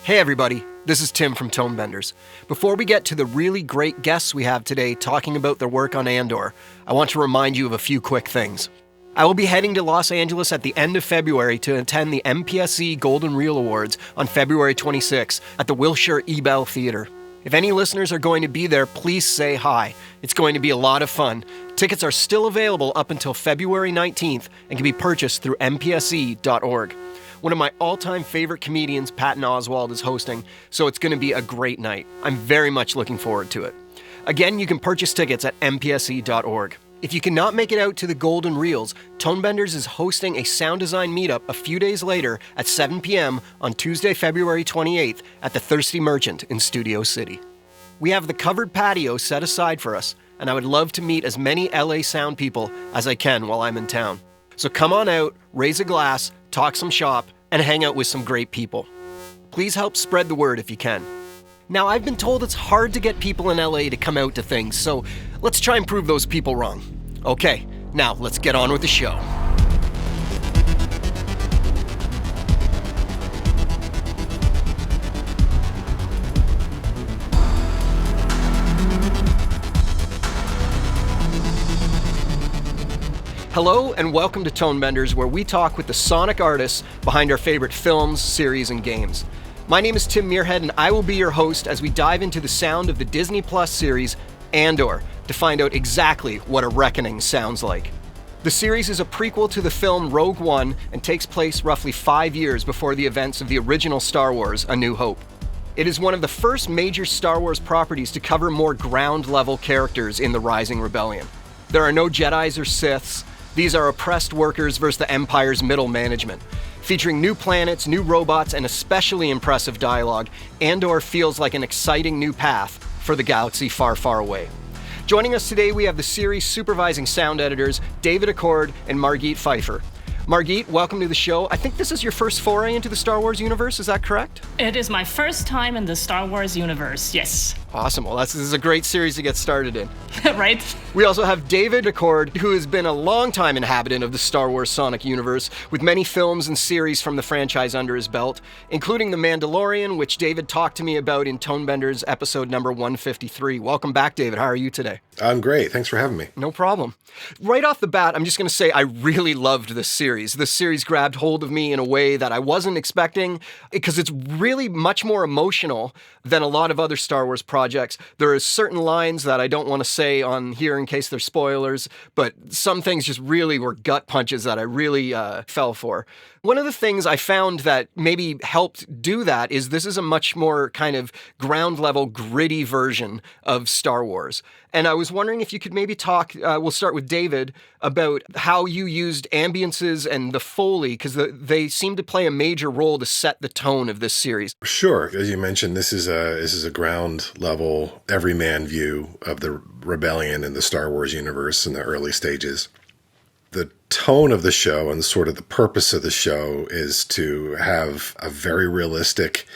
Hey everybody, this is Tim from Tonebenders. Before we get to the really great guests we have today talking about their work on Andor, I want to remind you of a few quick things. I will be heading to Los Angeles at the end of February to attend the MPSC Golden Reel Awards on February 26 at the Wilshire Ebell Theatre. If any listeners are going to be there, please say hi. It's going to be a lot of fun. Tickets are still available up until February 19th and can be purchased through mpse.org. One of my all-time favorite comedians, Patton Oswalt, is hosting, so it's going to be a great night. I'm very much looking forward to it. Again, you can purchase tickets at mpse.org. If you cannot make it out to the Golden Reels, Tonebenders is hosting a sound design meetup a few days later at 7 p.m. on Tuesday, February 28th at the Thirsty Merchant in Studio City. We have the covered patio set aside for us, and I would love to meet as many LA sound people as I can while I'm in town. So come on out, raise a glass, talk some shop, and hang out with some great people. Please help spread the word if you can. Now, I've been told it's hard to get people in LA to come out to things, so let's try and prove those people wrong. Okay, now let's get on with the show. Hello and welcome to Tonebenders, where we talk with the sonic artists behind our favorite films, series, and games. My name is Tim Muirhead, and I will be your host as we dive into the sound of the Disney Plus series Andor to find out exactly what a reckoning sounds like. The series is a prequel to the film Rogue One and takes place roughly 5 years before the events of the original Star Wars: A New Hope. It is one of the first major Star Wars properties to cover more ground-level characters in the Rising Rebellion. There are no Jedis or Siths. These are oppressed workers versus the Empire's middle management. Featuring new planets, new robots, and especially impressive dialogue, Andor feels like an exciting new path for the galaxy far, far away. Joining us today, we have the series supervising sound editors, David Acord and Margit Pfeiffer. Margit, welcome to the show. I think this is your first foray into the Star Wars universe, is that correct? It is my first time in the Star Wars universe, yes. Awesome. Well, this is a great series to get started in. Right? We also have David Acord, who has been a longtime inhabitant of the Star Wars Sonic universe, with many films and series from the franchise under his belt, including The Mandalorian, which David talked to me about in Tonebenders episode number 153. Welcome back, David. How are you today? I'm great. Thanks for having me. No problem. Right off the bat, I'm just going to say I really loved this series. This series grabbed hold of me in a way that I wasn't expecting, because it's really much more emotional than a lot of other Star Wars projects. There are certain lines that I don't want to say on here in case they're spoilers, but some things just really were gut punches that I really fell for. One of the things I found that maybe helped do that is this is a much more kind of ground level, gritty version of Star Wars. And I was wondering if you could maybe talk, we'll start with David, about how you used ambiances and the Foley, because they seem to play a major role to set the tone of this series. Sure. As you mentioned, this is a ground level, everyman view of the rebellion in the Star Wars universe in the early stages. The tone of the show and sort of the purpose of the show is to have a very realistic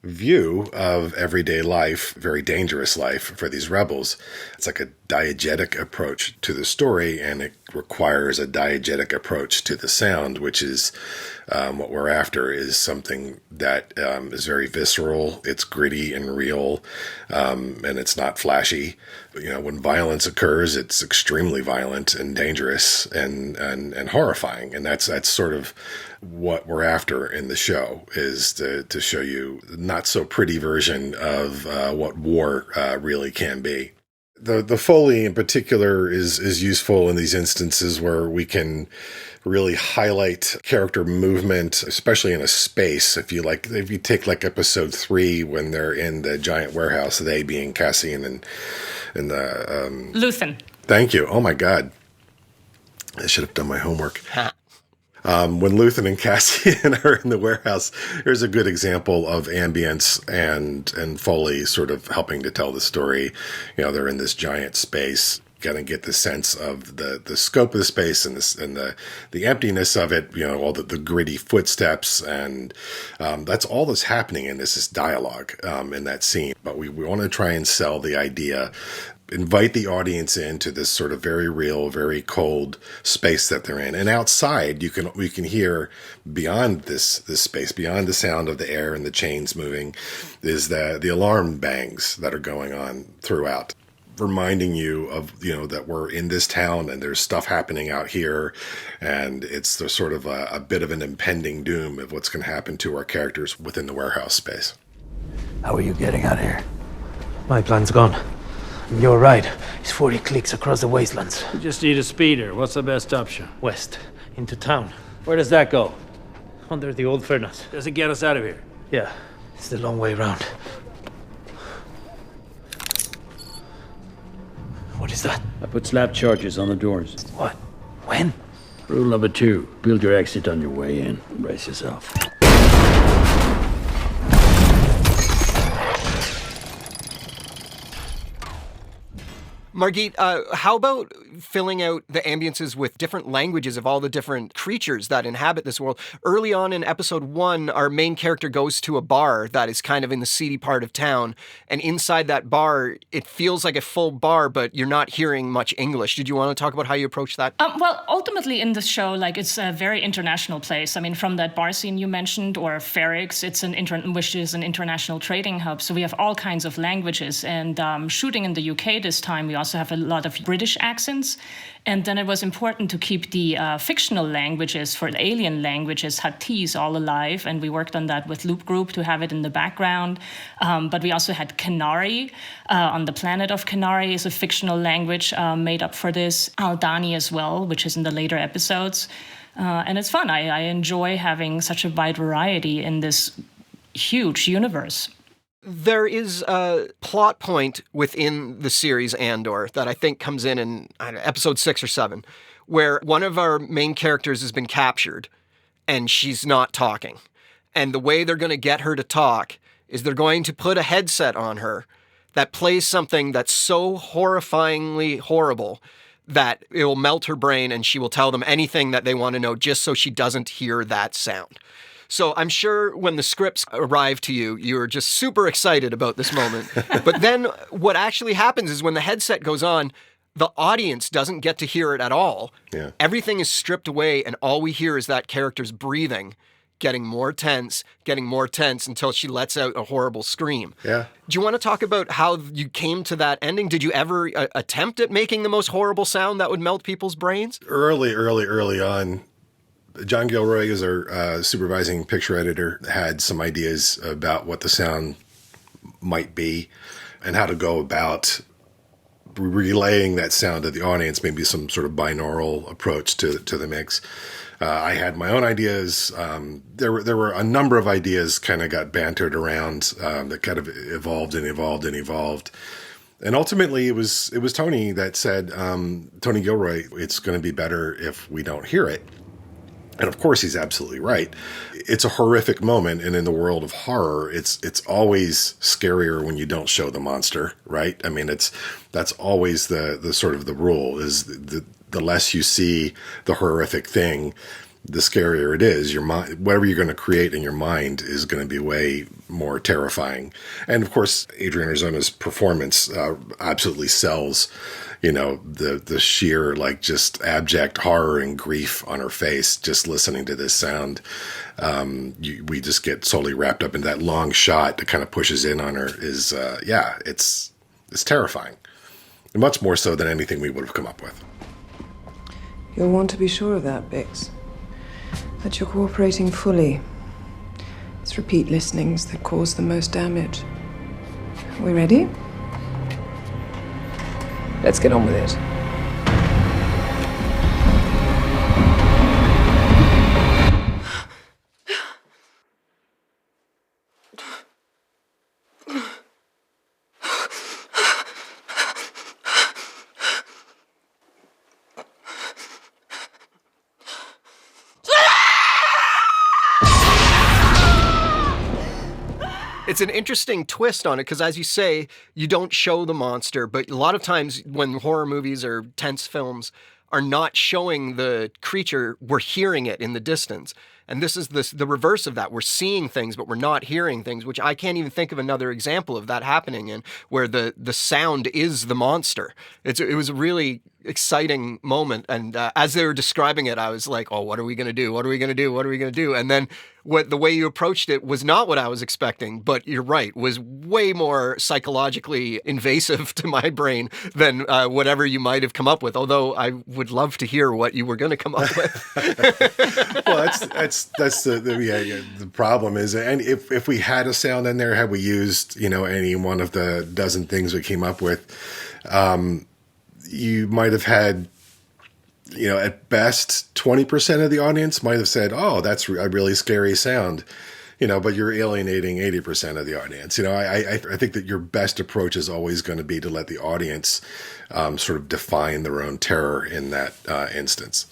view of everyday life, very dangerous life for these rebels. It's like a diegetic approach to the story, and it requires a diegetic approach to the sound, which is what we're after, is something that is very visceral, it's gritty and real, and it's not flashy. You know, when violence occurs, it's extremely violent and dangerous and horrifying, and that's sort of what we're after in the show, is to show you not so pretty version of what war really can be. The Foley in particular is useful in these instances where we can really highlight character movement, especially in a space. If you take like episode 3 when they're in the giant warehouse, they being Cassian and the Luthen. Thank you. Oh my God, I should have done my homework. When Luthen and Cassian are in the warehouse, here's a good example of ambience and Foley sort of helping to tell the story. You know, they're in this giant space. Got to get the sense of the scope of the space and the emptiness of it. You know, all the gritty footsteps, and that's all that's happening in this is dialogue in that scene. But we want to try and sell the idea invite the audience into this sort of very real, very cold space that they're in. And outside, we can hear beyond this space, beyond the sound of the air and the chains moving, is the alarm bangs that are going on throughout, reminding you of, that we're in this town and there's stuff happening out here. And it's the sort of a bit of an impending doom of what's going to happen to our characters within the warehouse space. How are you getting out of here? My plan's gone. You're right. It's 40 clicks across the wastelands. We just need a speeder. What's the best option? West, into town. Where does that go? Under the old furnace. Does it get us out of here? Yeah, it's the long way round. What is that? I put slap charges on the doors. What? When? Rule number 2. Build your exit on your way in. Brace yourself. Margit, how about filling out the ambiences with different languages of all the different creatures that inhabit this world? Early on in episode 1, our main character goes to a bar that is kind of in the seedy part of town. And inside that bar, it feels like a full bar, but you're not hearing much English. Did you want to talk about how you approach that? Well, ultimately in the show, it's a very international place. I mean, from that bar scene you mentioned, or Ferrix, which is an international trading hub. So we have all kinds of languages. And shooting in the UK this time, we also have a lot of British accents. And then it was important to keep the fictional languages for the alien languages, Huttese, all alive. And we worked on that with Loop Group to have it in the background. But we also had Canary. On the planet of Canary is a fictional language made up for this. Aldani as well, which is in the later episodes. And it's fun. I enjoy having such a wide variety in this huge universe. There is a plot point within the series Andor that I think comes in episode 6 or 7, where one of our main characters has been captured and she's not talking. And the way they're going to get her to talk is they're going to put a headset on her that plays something that's so horrifyingly horrible that it will melt her brain and she will tell them anything that they want to know just so she doesn't hear that sound. So I'm sure when the scripts arrive to you, you're just super excited about this moment. But then what actually happens is when the headset goes on, the audience doesn't get to hear it at all. Yeah. Everything is stripped away, and all we hear is that character's breathing, getting more tense until she lets out a horrible scream. Yeah. Do you want to talk about how you came to that ending? Did you ever attempt at making the most horrible sound that would melt people's brains? Early on, John Gilroy, as our supervising picture editor, had some ideas about what the sound might be and how to go about relaying that sound to the audience, maybe some sort of binaural approach to the mix. I had my own ideas. There were a number of ideas kind of got bantered around that kind of evolved. And ultimately, it was Tony that said, Tony Gilroy, it's going to be better if we don't hear it. And of course, he's absolutely right. It's a horrific moment, and in the world of horror, it's always scarier when you don't show the monster, right? I mean, that's always the sort of the rule is the less you see the horrific thing, the scarier it is. Your mind, whatever you're going to create in your mind, is going to be way more terrifying. And of course, Adrian Arzona's performance absolutely sells. The sheer, just abject horror and grief on her face, just listening to this sound. We just get totally wrapped up in that long shot that kind of pushes in on her is, it's terrifying. And much more so than anything we would have come up with. You'll want to be sure of that, Bix. That you're cooperating fully. It's repeat listenings that cause the most damage. Are we ready? Let's get on with it. It's an interesting twist on it because, as you say, you don't show the monster, but a lot of times when horror movies or tense films are not showing the creature, we're hearing it in the distance. And this is the reverse of that. We're seeing things, but we're not hearing things, which I can't even think of another example of that happening in, where the sound is the monster. It was a really exciting moment. And as they were describing it, I was like, oh, what are we going to do? What are we going to do? What are we going to do? And then the way you approached it was not what I was expecting, but you're right, was way more psychologically invasive to my brain than whatever you might have come up with, although I would love to hear what you were going to come up with. Well, that's the problem is, and if we had a sound in there, had we used, any one of the dozen things we came up with, you might have had, at best 20% of the audience might have said, oh, that's a really scary sound, but you're alienating 80% of the audience. I think that your best approach is always going to be to let the audience sort of define their own terror in that instance.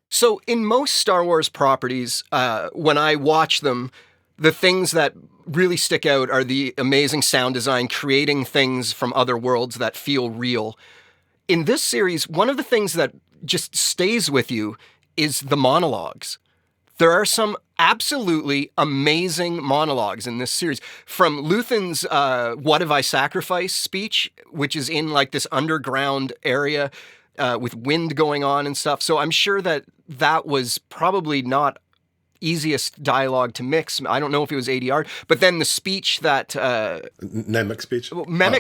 So in most Star Wars properties, when I watch them, the things that really stick out are the amazing sound design, creating things from other worlds that feel real. In this series, one of the things that just stays with you is the monologues. There are some absolutely amazing monologues in this series. From Luthen's What Have I Sacrificed speech, which is in like this underground area with wind going on and stuff. So I'm sure that was probably not easiest dialogue to mix. I don't know if it was ADR, but then the speech that Nemec speech,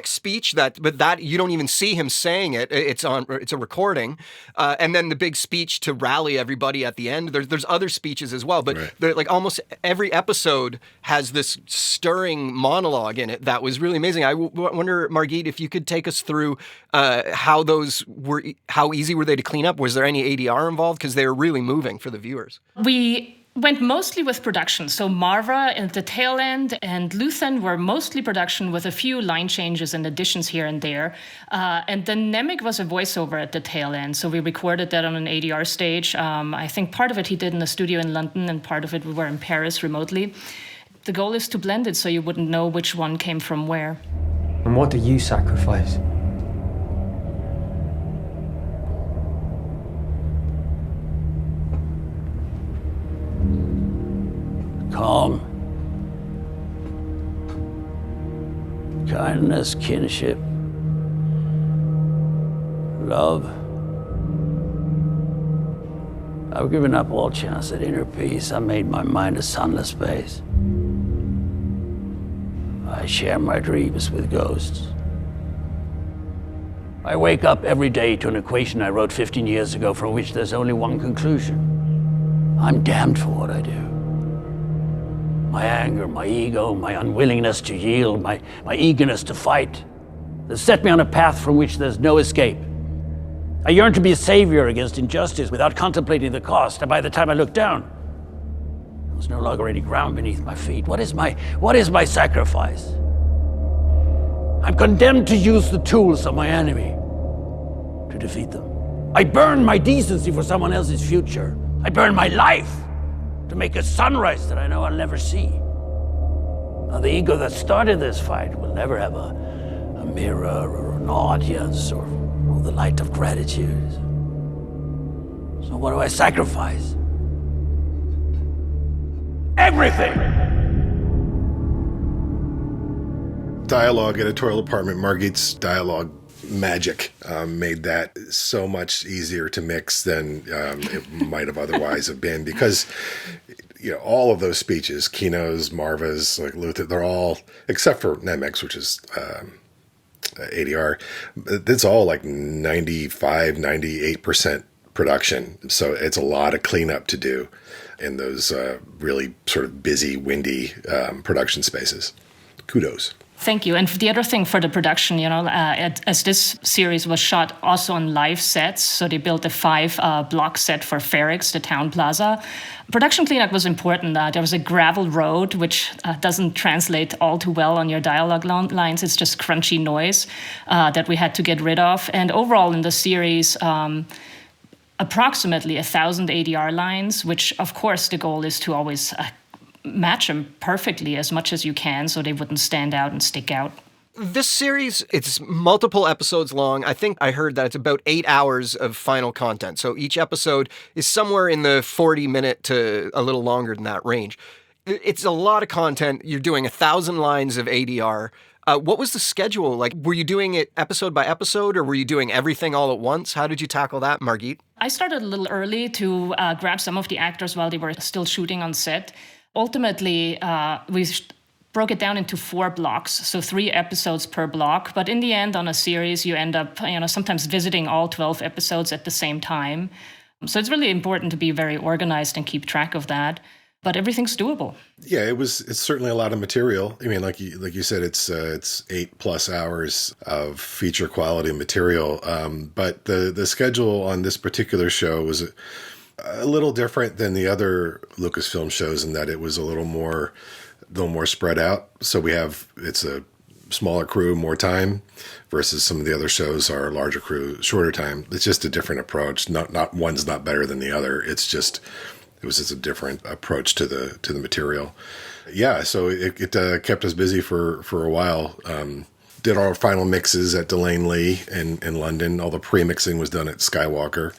speech that you don't even see him saying it. It's a recording, and then the big speech to rally everybody at the end. There's other speeches as well, but right. Like almost every episode has this stirring monologue in it that was really amazing. I wonder, Margit, if you could take us through how easy were they to clean up? Was there any ADR involved? Because they were really moving for the viewers. We went mostly with production. So Marva at the tail end and Luthen were mostly production with a few line changes and additions here and there. And then Nemec was a voiceover at the tail end. So we recorded that on an ADR stage. I think part of it he did in the studio in London and part of it we were in Paris remotely. The goal is to blend it so you wouldn't know which one came from where. And what do you sacrifice? Calm, kindness, kinship, love. I've given up all chance at inner peace. I made my mind a sunless space. I share my dreams with ghosts. I wake up every day to an equation I wrote 15 years ago from which there's only one conclusion. I'm damned for what I do. My anger, my ego, my unwillingness to yield, my eagerness to fight, that set me on a path from which there's no escape. I yearned to be a savior against injustice without contemplating the cost, and by the time I looked down, there was no longer any ground beneath my feet. What is my sacrifice? I'm condemned to use the tools of my enemy to defeat them. I burn my decency for someone else's future. I burn my life to make a sunrise that I know I'll never see. Now, the ego that started this fight will never have a mirror or an audience or the light of gratitude. So what do I sacrifice? Everything! Dialogue editorial department, Margit's dialogue magic made that so much easier to mix than it might have otherwise have been, because all of those speeches, Kino's, Marva's, like Luther, they're all, except for Nemec's, which is ADR, it's all like 95, 98% production. So it's a lot of cleanup to do in those really sort of busy, windy production spaces. Kudos. Thank you. And the other thing for the production, as this series was shot also on live sets, so they built a 5-block set for Ferrix, the town plaza. Production cleanup was important. There was a gravel road, which doesn't translate all too well on your dialogue lines. It's just crunchy noise that we had to get rid of. And overall in the series, approximately 1,000 ADR lines, which of course the goal is to always match them perfectly as much as you can so they wouldn't stand out and stick out. This series, it's multiple episodes long. I think I heard that it's about 8 hours of final content. So each episode is somewhere in the 40-minute to a little longer than that range. It's a lot of content. You're doing 1,000 lines of ADR. What was the schedule like? Were you doing it episode by episode, or were you doing everything all at once? How did you tackle that, Margit? I started a little early to grab some of the actors while they were still shooting on set. Ultimately, we broke it down into 4 blocks, so 3 episodes per block. But in the end, on a series, you end up, sometimes visiting all 12 episodes at the same time. So it's really important to be very organized and keep track of that. But everything's doable. Yeah, it's certainly a lot of material. I mean, like you said, it's 8+ hours of feature quality material. But the schedule on this particular show was a little different than the other Lucasfilm shows in that it was a little more spread out. So it's a smaller crew, more time, versus some of the other shows are larger crew, shorter time. It's just a different approach. Not one's not better than the other. It was just a different approach to the material. Yeah, so it kept us busy for a while. Did our final mixes at Delane Lee in London. All the pre-mixing was done at Skywalker.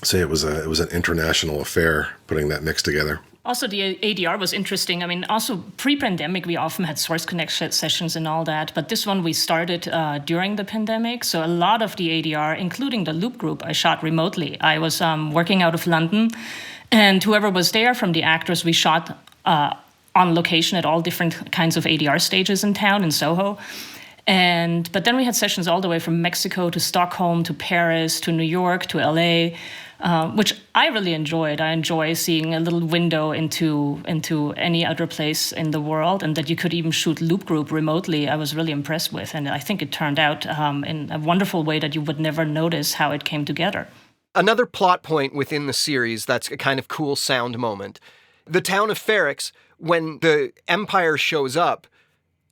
So it was an international affair putting that mix together. Also, the ADR was interesting. I mean, also pre-pandemic, we often had source connect sessions and all that. But this one we started during the pandemic. So a lot of the ADR, including the loop group, I shot remotely. I was working out of London. And whoever was there from the actors, we shot on location at all different kinds of ADR stages in town, in Soho. But then we had sessions all the way from Mexico to Stockholm to Paris to New York to LA, which I really enjoyed. I enjoy seeing a little window into any other place in the world, and that you could even shoot loop group remotely. I was really impressed with, and I think it turned out in a wonderful way that you would never notice how it came together. Another plot point within the series that's a kind of cool sound moment. The town of Ferrix, when the Empire shows up,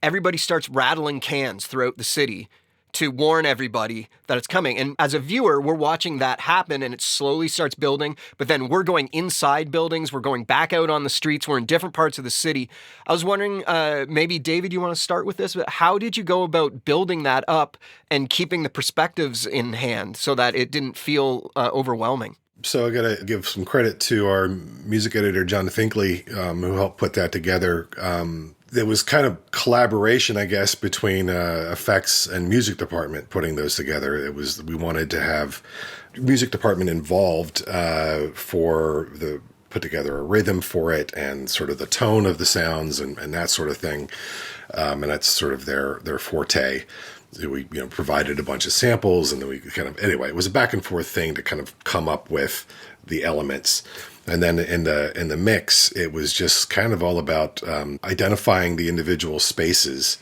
everybody starts rattling cans throughout the city to warn everybody that it's coming. And as a viewer, we're watching that happen and it slowly starts building, but then we're going inside buildings, we're going back out on the streets, we're in different parts of the city. I was wondering, maybe David, you want to start with this, but how did you go about building that up and keeping the perspectives in hand so that it didn't feel overwhelming? So I got to give some credit to our music editor, John Finkley, who helped put that together. There was kind of collaboration, I guess, between effects and music department putting those together. We wanted to have music department involved put together a rhythm for it and sort of the tone of the sounds and that sort of thing. And that's sort of their forte. We provided a bunch of samples, and then it was a back and forth thing to kind of come up with the elements. And then in the mix, it was just kind of all about identifying the individual spaces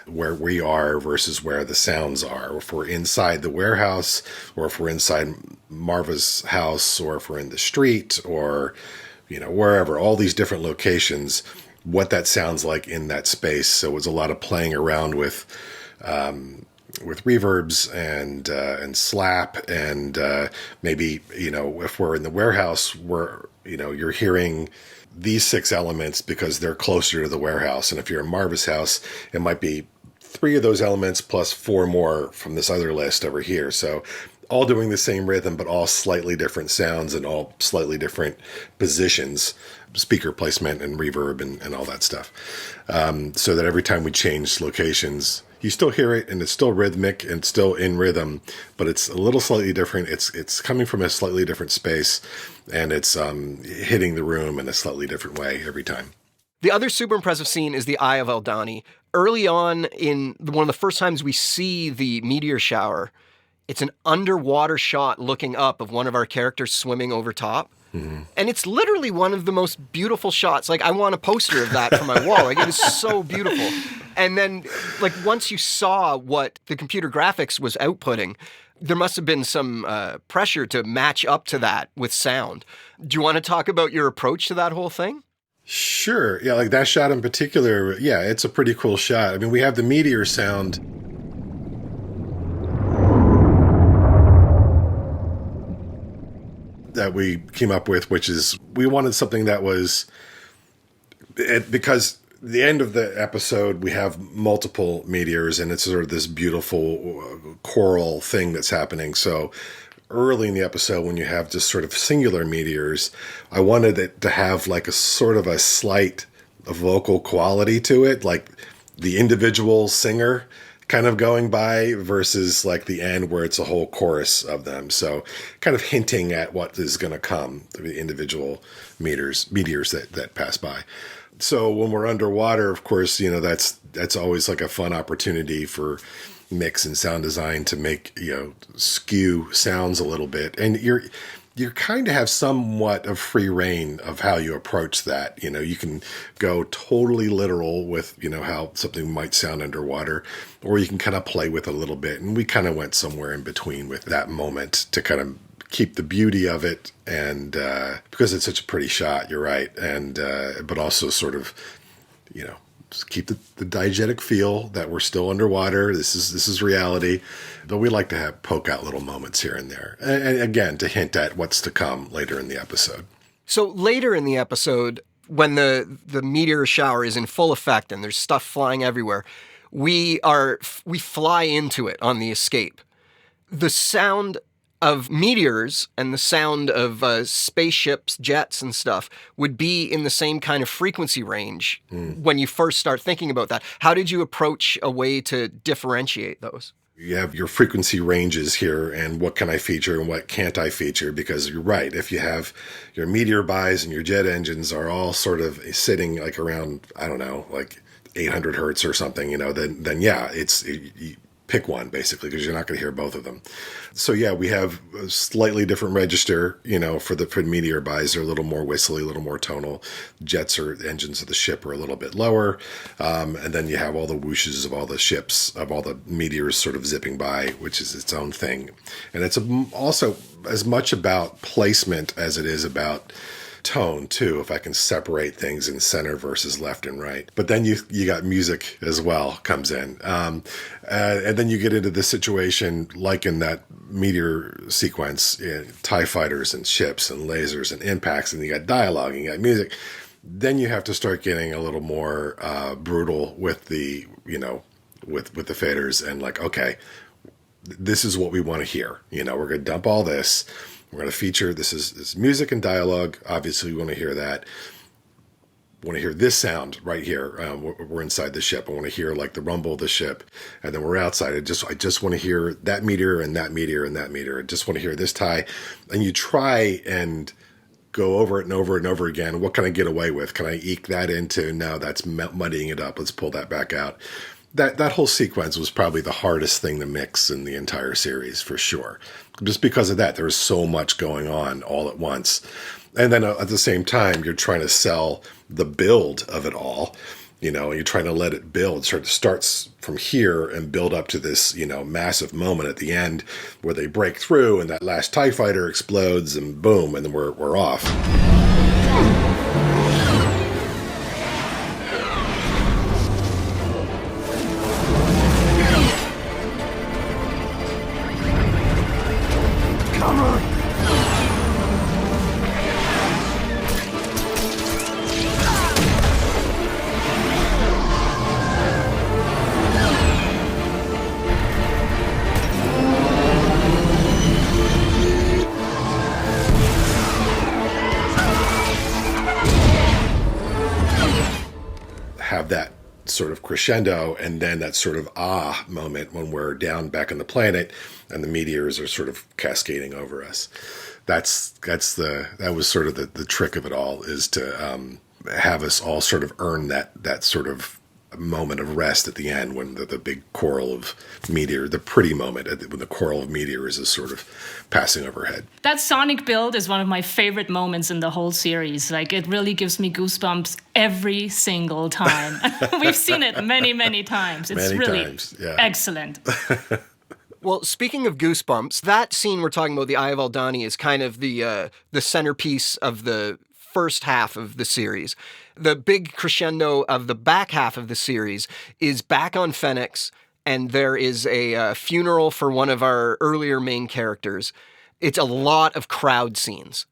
where we are versus where the sounds are. If we're inside the warehouse, or if we're inside Marva's house, or if we're in the street, or wherever, all these different locations, what that sounds like in that space. So it was a lot of playing around with reverbs and slap, and maybe if we're in the warehouse, you're hearing these 6 elements because they're closer to the warehouse, and if you're in Marva's house, it might be 3 of those elements plus 4 more from this other list over here. So all doing the same rhythm, but all slightly different sounds and all slightly different positions, speaker placement and reverb and all that stuff. So that every time we change locations, you still hear it, and it's still rhythmic and still in rhythm, but it's a little slightly different. It's coming from a slightly different space, and it's hitting the room in a slightly different way every time. The other super impressive scene is the Eye of Eldani. Early on, in one of the first times we see the meteor shower, it's an underwater shot looking up of one of our characters swimming over top. Mm-hmm. And it's literally one of the most beautiful shots. Like, I want a poster of that for my wall. Like, it is so beautiful. And then, like, once you saw what the computer graphics was outputting, there must have been some pressure to match up to that with sound. Do you want to talk about your approach to that whole thing? Sure. Yeah, like that shot in particular, yeah, it's a pretty cool shot. I mean, we have the meteor sound that we came up with, which is we wanted something that was, because the end of the episode, we have multiple meteors, and it's sort of this beautiful choral thing that's happening. So early in the episode, when you have just sort of singular meteors, I wanted it to have like a sort of a slight vocal quality to it, like the individual singer kind of going by versus like the end where it's a whole chorus of them. So kind of hinting at what is going to come, the individual meteors that pass by. So when we're underwater, of course, that's always like a fun opportunity for mix and sound design to make, skew sounds a little bit. And you kind of have somewhat of free reign of how you approach that. You can go totally literal with, how something might sound underwater, or you can kind of play with it a little bit. And we kind of went somewhere in between with that moment to kind of keep the beauty of it. And because it's such a pretty shot, you're right. And but also sort of, just keep the diegetic feel that we're still underwater. This is reality. But we like to poke out little moments here and there. And again, to hint at what's to come later in the episode. So later in the episode, when the meteor shower is in full effect and there's stuff flying everywhere, we fly into it on the escape. The sound of meteors and the sound of spaceships, jets and stuff would be in the same kind of frequency range when you first start thinking about that. How did you approach a way to differentiate those? You have your frequency ranges here and what can I feature and what can't I feature, because you're right. If you have your meteor buys and your jet engines are all sort of sitting like around, I don't know, like 800 hertz or something, then yeah, you pick one basically, because you're not going to hear both of them. So yeah, we have a slightly different register, for the meteor buys. They're a little more whistly, a little more tonal. Jets or engines of the ship are a little bit lower. And then you have all the whooshes of all the ships, of all the meteors sort of zipping by, which is its own thing. And it's also as much about placement as it is about tone too, if I can separate things in center versus left and right. But then you got music as well comes in. And then you get into this situation like in that meteor sequence, TIE fighters and ships and lasers and impacts, and you got dialogue and you got music. Then you have to start getting a little more brutal with the, with the faders and like, okay, this is what we want to hear. We're going to dump all this. We're going to feature, this is music and dialogue. Obviously, we want to hear that. We want to hear this sound right here. We're inside the ship. I want to hear like the rumble of the ship. And then we're outside. I just want to hear that meteor and that meteor and that meteor. I just want to hear this tie. And you try and go over it and over and over again. What can I get away with? Can I eke that into, no, that's muddying it up. Let's pull that back out. That whole sequence was probably the hardest thing to mix in the entire series, for sure. Just because of that, there was so much going on all at once. And then at the same time, you're trying to sell the build of it all. You're trying to let it build. So it starts from here and build up to this, massive moment at the end where they break through and that last TIE fighter explodes and boom, and then we're off. Have that sort of crescendo and then that sort of moment when we're down back on the planet and the meteors are sort of cascading over us. That was sort of the trick of it all, is to have us all sort of earn that sort of moment of rest at the end when the big coral of meteor, the pretty moment when the coral of meteors is sort of passing overhead. That sonic build is one of my favorite moments in the whole series. Like, it really gives me goosebumps every single time. We've seen it many, many times. It's really excellent. Well, speaking of goosebumps, that scene we're talking about, the Eye of Aldani, is kind of the centerpiece of the first half of the series. The big crescendo of the back half of the series is back on Phoenix, and there is a funeral for one of our earlier main characters. It's a lot of crowd scenes.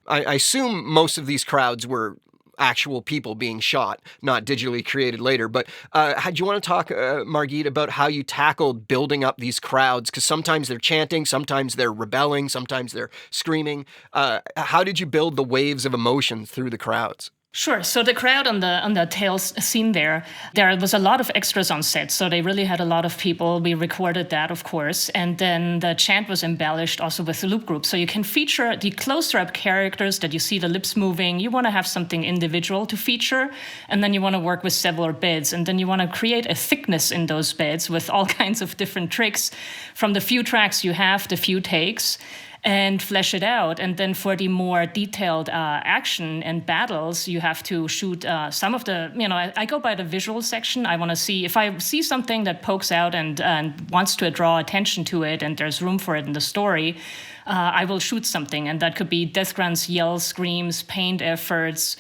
I assume most of these crowds were actual people being shot, not digitally created later. But do you want to talk, Margit, about how you tackled building up these crowds? Because sometimes they're chanting, sometimes they're rebelling, sometimes they're screaming. How did you build the waves of emotion through the crowds? Sure. So the crowd on the tail scene there was a lot of extras on set. So they really had a lot of people. We recorded that, of course. And then the chant was embellished also with the loop group. So you can feature the closer-up characters that you see the lips moving. You want to have something individual to feature. And then you want to work with several beds. And then you want to create a thickness in those beds with all kinds of different tricks from the few tracks you have, the few takes, and flesh it out. And then for the more detailed action and battles, you have to shoot some of the, I go by the visual section. I want to see, if I see something that pokes out and wants to draw attention to it and there's room for it in the story, I will shoot something. And that could be death grunts, yells, screams, pained efforts.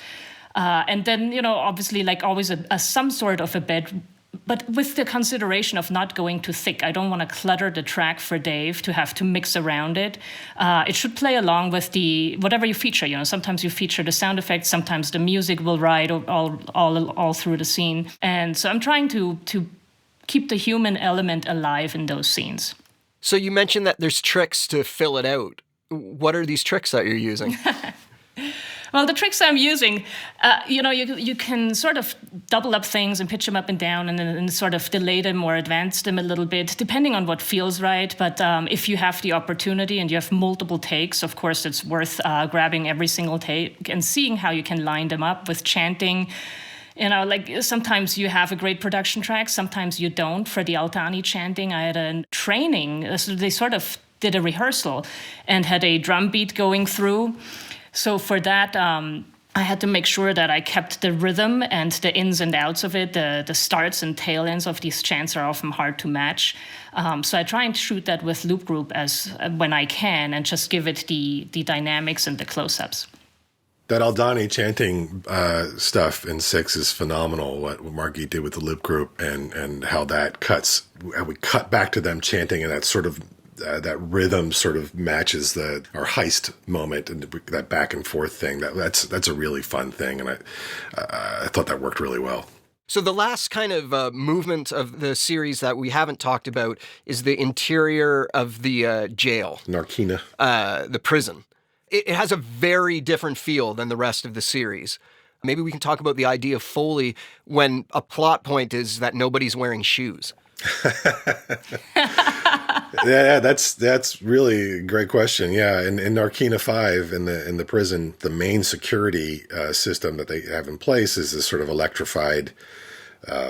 And then, obviously, like always, some sort of a bed, but with the consideration of not going too thick. I don't want to clutter the track for Dave to have to mix around it. It should play along with whatever you feature. Sometimes you feature the sound effects, sometimes the music will ride all through the scene. And so I'm trying to keep the human element alive in those scenes. So you mentioned that there's tricks to fill it out. What are these tricks that you're using? Well, the tricks I'm using, you can sort of double up things and pitch them up and down and then sort of delay them or advance them a little bit, depending on what feels right. But if you have the opportunity and you have multiple takes, of course, it's worth grabbing every single take and seeing how you can line them up with chanting. Like sometimes you have a great production track, sometimes you don't. For the Altani chanting, I had a training. So they sort of did a rehearsal and had a drum beat going through. So for that, I had to make sure that I kept the rhythm and the ins and outs of it. The starts and tail ends of these chants are often hard to match. So I try and shoot that with loop group when I can and just give it the dynamics and the close-ups. That Aldani chanting stuff in 6 is phenomenal, what Margit did with the loop group and how that cuts. We cut back to them chanting, and that sort of that rhythm sort of matches our heist moment and that back and forth thing. That's a really fun thing, and I thought that worked really well. So the last kind of movement of the series that we haven't talked about is the interior of the jail. Narkina. The prison. It has a very different feel than the rest of the series. Maybe we can talk about the idea of Foley when a plot point is that nobody's wearing shoes. Yeah, that's really a great question. Yeah, in Narkina 5, in the prison, the main security system that they have in place is this sort of electrified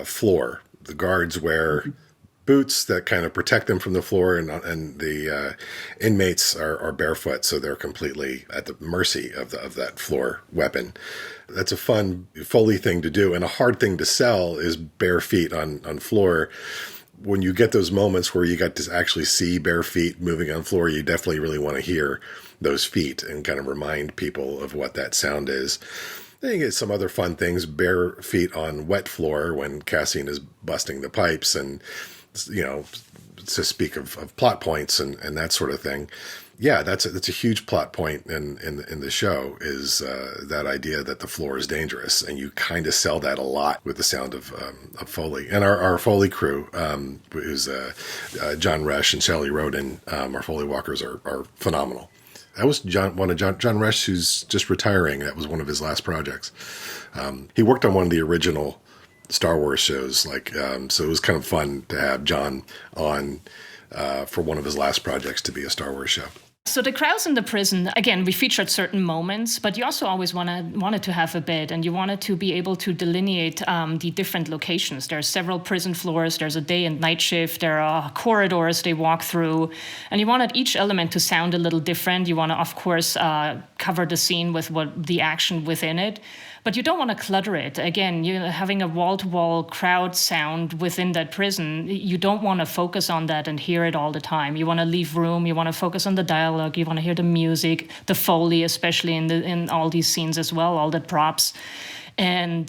floor. The guards wear boots that kind of protect them from the floor, and the inmates are barefoot, so they're completely at the mercy of that floor weapon. That's a fun Foley thing to do, and a hard thing to sell is bare feet on floor. When you get those moments where you got to actually see bare feet moving on floor, you definitely really want to hear those feet and kind of remind people of what that sound is. Then you get some other fun things, bare feet on wet floor when Cassian is busting the pipes, and to speak of plot points and that sort of thing. Yeah, that's a huge plot point in the show, is that idea that the floor is dangerous, and you kind of sell that a lot with the sound of Foley. And our Foley crew, who's John Resch and Shelley Roden, our Foley walkers are phenomenal. That was John Resch, who's just retiring. That was one of his last projects. He worked on one of the original Star Wars shows, so it was kind of fun to have John on for one of his last projects to be a Star Wars show. So the crowds in the prison, again, we featured certain moments, but you also always wanted to have a bed, and you wanted to be able to delineate the different locations. There are several prison floors. There's a day and night shift. There are corridors they walk through, and you wanted each element to sound a little different. You want to, of course, cover the scene with the action within it. But you don't want to clutter it. Again, having a wall-to-wall crowd sound within that prison, you don't want to focus on that and hear it all the time. You want to leave room. You want to focus on the dialogue. You want to hear the music, the Foley, especially in all these scenes as well, all the props. And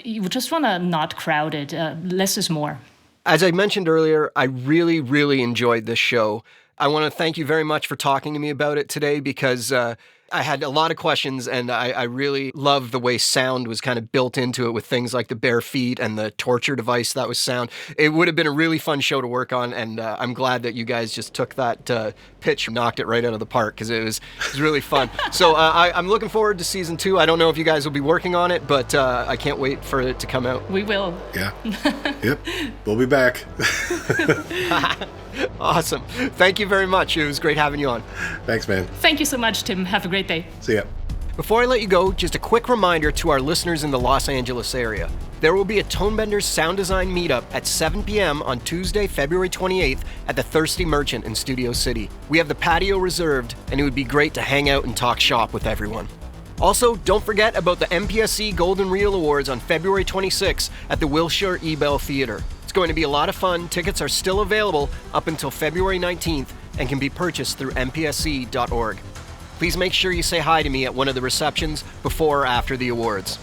you just want to not crowd it. Less is more. As I mentioned earlier, I really, really enjoyed this show. I want to thank you very much for talking to me about it today, because I had a lot of questions, and I really loved the way sound was kind of built into it with things like the bare feet and the torture device that was sound. It would have been a really fun show to work on, and I'm glad that you guys just took that pitch and knocked it right out of the park, because it was really fun. So I'm looking forward to season 2. I don't know if you guys will be working on it, but I can't wait for it to come out. We will. Yeah. Yep. We'll be back. Awesome. Thank you very much. It was great having you on. Thanks, man. Thank you so much, Tim. Have a great day. See ya. Before I let you go, just a quick reminder to our listeners in the Los Angeles area. There will be a Tonebenders sound design meetup at 7 p.m. on Tuesday, February 28th at the Thirsty Merchant in Studio City. We have the patio reserved, and it would be great to hang out and talk shop with everyone. Also, don't forget about the MPSC Golden Reel Awards on February 26th at the Wilshire Ebell Theatre. It's going to be a lot of fun. Tickets are still available up until February 19th and can be purchased through mpsc.org. Please make sure you say hi to me at one of the receptions before or after the awards.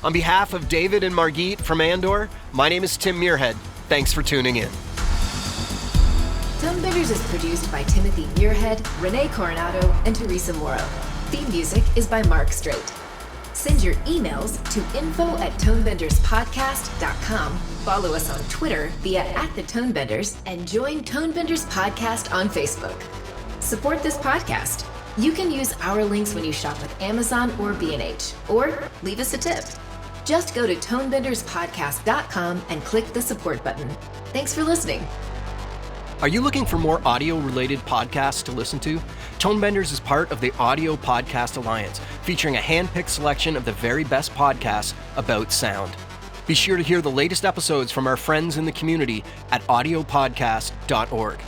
On behalf of David and Margit from Andor, my name is Tim Muirhead. Thanks for tuning in. Tonebenders is produced by Timothy Muirhead, Renee Coronado, and Teresa Morrow. Theme music is by Mark Strait. Send your emails to info@tonebenderspodcast.com. Follow us on Twitter via @TheTonebenders and join Tonebenders Podcast on Facebook. Support this podcast. You can use our links when you shop with Amazon or B&H, or leave us a tip. Just go to tonebenderspodcast.com and click the support button. Thanks for listening. Are you looking for more audio-related podcasts to listen to? Tonebenders is part of the Audio Podcast Alliance, featuring a hand-picked selection of the very best podcasts about sound. Be sure to hear the latest episodes from our friends in the community at audiopodcast.org.